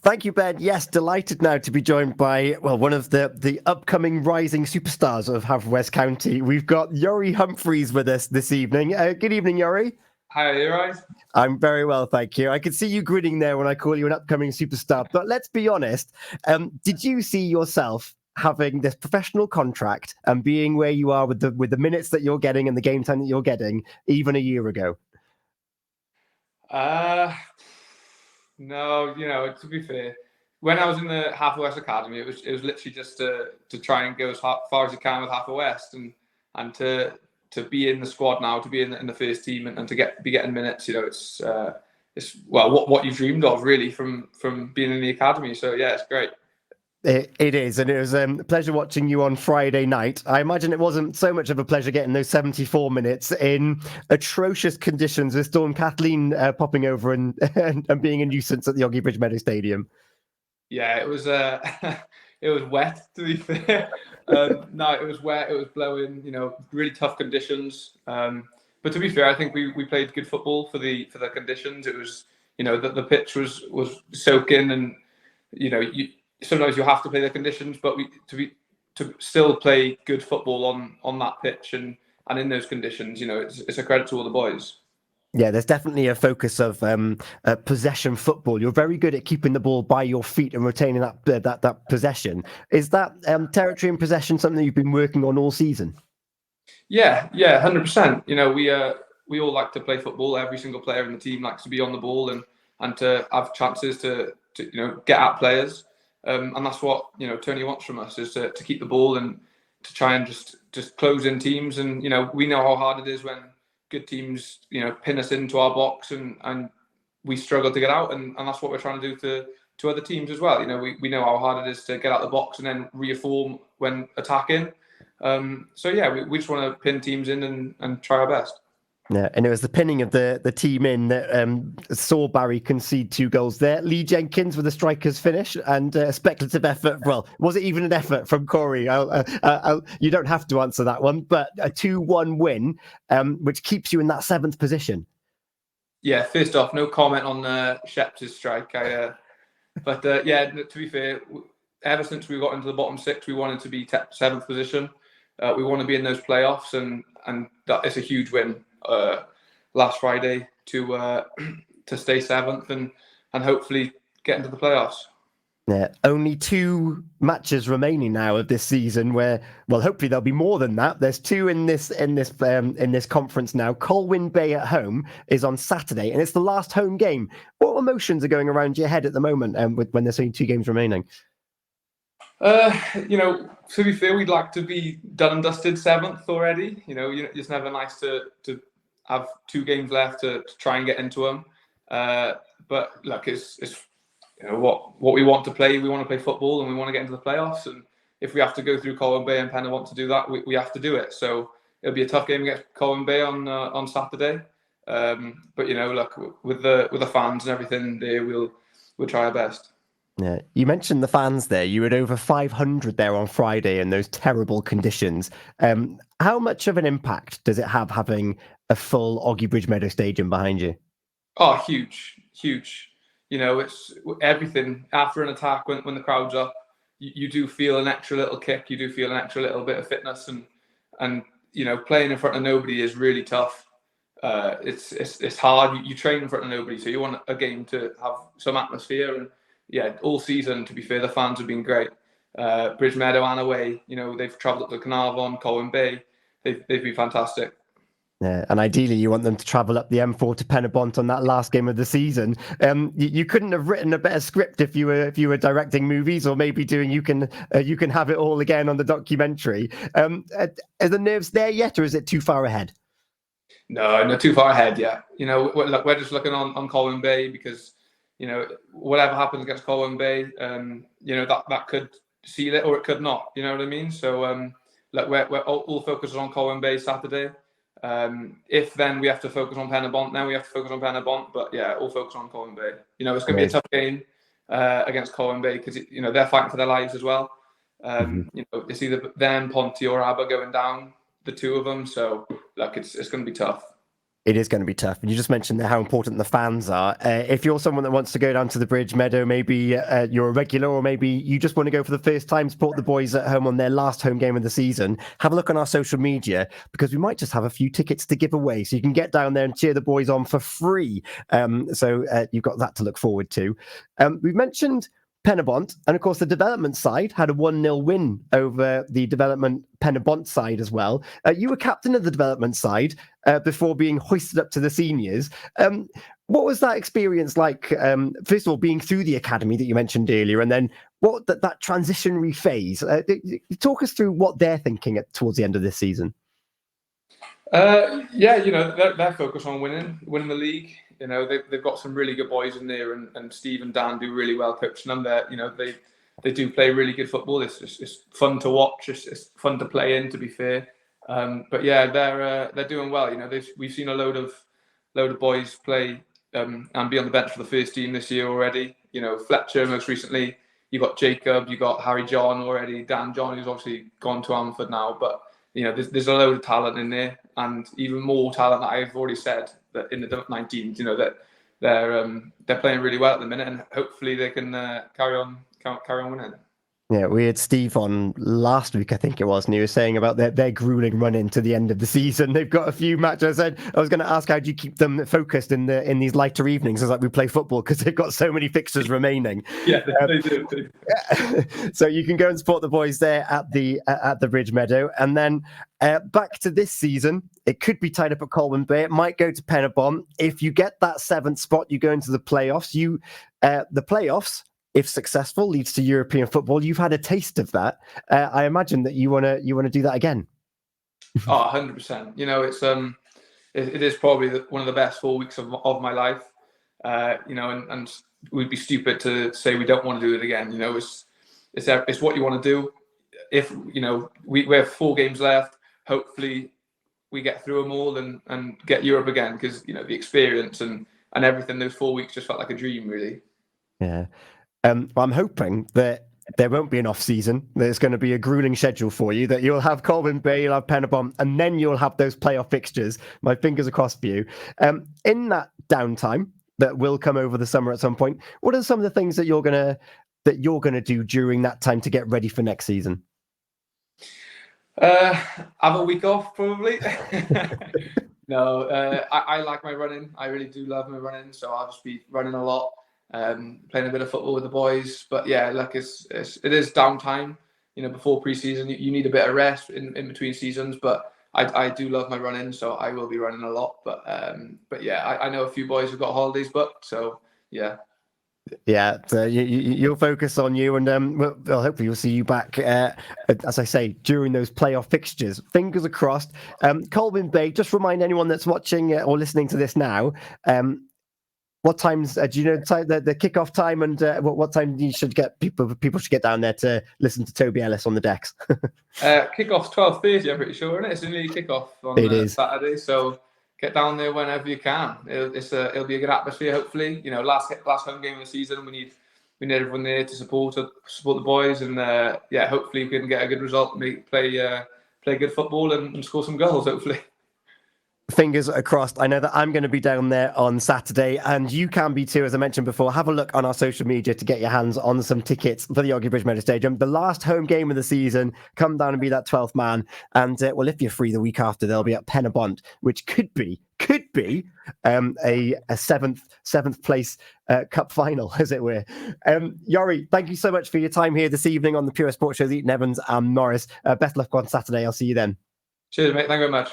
Thank you, Ben. Yes, delighted now to be joined by, well, one of the upcoming rising superstars of Haverfordwest County. We've got Iori Humphreys with us this evening. Good evening, Iori. Hi, are you all right? I'm very well, thank you. I could see you grinning there when I call you an upcoming superstar. But let's be honest, did you see yourself having this professional contract and being where you are with the minutes that you're getting and the game time that you're getting even a year ago? No, to be fair, when I was in the Haverfordwest Academy, it was literally just to try and go as far as you can with Haverfordwest and to be in the squad now, to be in the first team and to be getting minutes. It's what you dreamed of really from being in the academy. So yeah, it's great. It is, and it was a pleasure watching you on Friday night. I imagine it wasn't so much of a pleasure getting those 74 minutes in atrocious conditions with Storm Kathleen popping over and being a nuisance at the Ogi Bridgemeadow Stadium. Yeah, it was it was wet, to be fair. No, it was wet. It was blowing. Really tough conditions. But to be fair, I think we played good football for the conditions. It was the pitch was soaking, and sometimes you have to play the conditions, but to still play good football on that pitch and in those conditions, it's a credit to all the boys. Yeah, there's definitely a focus of possession football. You're very good at keeping the ball by your feet and retaining that possession. Is that territory and possession something you've been working on all season? Yeah, 100%. We all like to play football. Every single player in the team likes to be on the ball and to have chances to get at players. And that's what Tony wants from us, is to keep the ball and to try and just close in teams. And we know how hard it is when good teams pin us into our box and we struggle to get out. And that's what we're trying to do to other teams as well. We know how hard it is to get out the box and then reform when attacking. So yeah, we just want to pin teams in and try our best. Yeah, and it was the pinning of the team in that saw Barry concede 2 goals there. Lee Jenkins with a striker's finish and a speculative effort. Well, was it even an effort from Corey? You don't have to answer that one, but a 2-1 win, which keeps you in that 7th position. Yeah, first off, no comment on Shep's strike. But to be fair, ever since we got into the bottom 6, we wanted to be 7th position. We want to be in those playoffs, and that is a huge win last Friday to stay 7th and hopefully get into the playoffs. Yeah, only 2 matches remaining now of this season. Where, well, hopefully there'll be more than that. There's 2 in this conference now. Colwyn Bay at home is on Saturday, and it's the last home game. What emotions are going around your head at the moment, when there's only 2 games remaining? To be fair, we'd like to be done and dusted 7th already. It's never nice to have 2 games left to try and get into them. But look, it's what we want to play. We want to play football and we want to get into the playoffs. And if we have to go through Colwyn Bay and Penna-want to do that, we have to do it. So it'll be a tough game against Colwyn Bay on Saturday. But look, with the fans and everything there, we'll try our best. Yeah, you mentioned the fans there. You had over 500 there on Friday in those terrible conditions. How much of an impact does it have having a full Ogi Bridgemeadow Stadium behind you? Oh, huge. It's everything. After an attack, when the crowd's up, you do feel an extra little kick. You do feel an extra little bit of fitness, and playing in front of nobody is really tough. It's hard. You train in front of nobody, so you want a game to have some atmosphere. And yeah, all season, to be fair, the fans have been great. Bridgemeadow and away, they've travelled up to Carnarvon, Colwyn Bay. They've been fantastic. Yeah, and ideally you want them to travel up the M4 to Penna-Bont on that last game of the season. You couldn't have written a better script if you were directing movies, or maybe doing you can have it all again on the documentary. Are the nerves there yet, or is it too far ahead? No, not too far ahead yet. We're just looking on Colwyn Bay because whatever happens against Colwyn Bay, that could seal it or it could not. You know what I mean? So we're all focused on Colwyn Bay Saturday. If then we have to focus on Penna-Bont, then we have to focus on Penna-Bont. But yeah, all focus on Colwyn Bay. It's going to be a tough game against Colwyn Bay because they're fighting for their lives as well. It's either them, Ponty, or Abba going down, the 2 of them. So look, it's going to be tough. It is going to be tough. And you just mentioned how important the fans are. If you're someone that wants to go down to the Bridgemeadow, maybe you're a regular, or maybe you just want to go for the first time, support the boys at home on their last home game of the season, have a look on our social media, because we might just have a few tickets to give away. So you can get down there and cheer the boys on for free. So you've got that to look forward to. We've mentioned Penabont, and of course the development side had a 1-0 win over the development Penabont side as well. You were captain of the development side before being hoisted up to the seniors. What was that experience like? First of all, being through the academy that you mentioned earlier, and then what that transitionary phase. Talk us through what they're thinking towards the end of this season. Yeah, they're focused on winning the league. They've got some really good boys in there, and Steve and Dan do really well coaching them. They do play really good football. It's fun to watch. It's fun to play in, to be fair. But yeah, they're doing well. We've seen a load of boys play and be on the bench for the first team this year already. Fletcher most recently. You got Jacob. You got Harry John already. Dan John, who's obviously gone to Haverford now, but. There's a load of talent in there, and even more talent that I've already said that in the 19s. That they're playing really well at the minute, and hopefully they can carry on winning. Yeah, we had Steve on last week, I think it was, and he was saying about their grueling run into the end of the season. They've got a few matches. I was going to ask, how do you keep them focused in these lighter evenings as like we play football, because they've got so many fixtures remaining. Yeah, they do. So you can go and support the boys there at the Bridgemeadow, and then back to this season, it could be tied up at Colwyn Bay. It might go to Penabont. If you get that 7th spot, you go into the playoffs. The playoffs, if successful, leads to European football. You've had a taste of that. I imagine that you want to do that again. Oh, 100%. It is probably one of the best 4 weeks of my life. And we'd be stupid to say we don't want to do it again. It's what you want to do. If we have 4 games left, hopefully we get through them all and get Europe again, because the experience and everything, those 4 weeks just felt like a dream, really. Yeah. I'm hoping that there won't be an off season. There's going to be a grueling schedule for you, that you'll have Colwyn Bay, you'll have Penabont, and then you'll have those playoff fixtures. My fingers are crossed for you. In that downtime that will come over the summer at some point, what are some of the things that you're gonna do during that time to get ready for next season? Have a week off, probably. No, I like my running. I really do love my running, so I'll just be running a lot. Playing a bit of football with the boys, but yeah, it is downtime. Before pre-season, you need a bit of rest in between seasons. But I do love my running, so I will be running a lot. But yeah, I know a few boys who've got holidays booked, so yeah. Yeah, so you'll focus on you, and well, hopefully you'll see you back, as I say, during those playoff fixtures. Fingers are crossed. Colwyn Bay, just remind anyone that's watching or listening to this now. What times do you know the kickoff time, and what time you should get people should get down there to listen to Toby Ellis on the decks? Kickoff's 12:30, I'm pretty sure, isn't it? It's an early kickoff on Saturday, so get down there whenever you can. It'll be a good atmosphere, hopefully. Last home game of the season, we need everyone there to support the boys, and hopefully we can get a good result, play good football, and score some goals, hopefully. Fingers are crossed. I know that I'm going to be down there on Saturday, and you can be too, as I mentioned before. Have a look on our social media to get your hands on some tickets for the Ogi Bridgemeadow Stadium. The last home game of the season. Come down and be that 12th man. And well, if you're free the week after, they'll be at Penabont, which could be a seventh place cup final, as it were. Iori, thank you so much for your time here this evening on the Pure Sports Show, Eaton-Evans and Morris. Best luck on Saturday. I'll see you then. Cheers, mate. Thank you very much.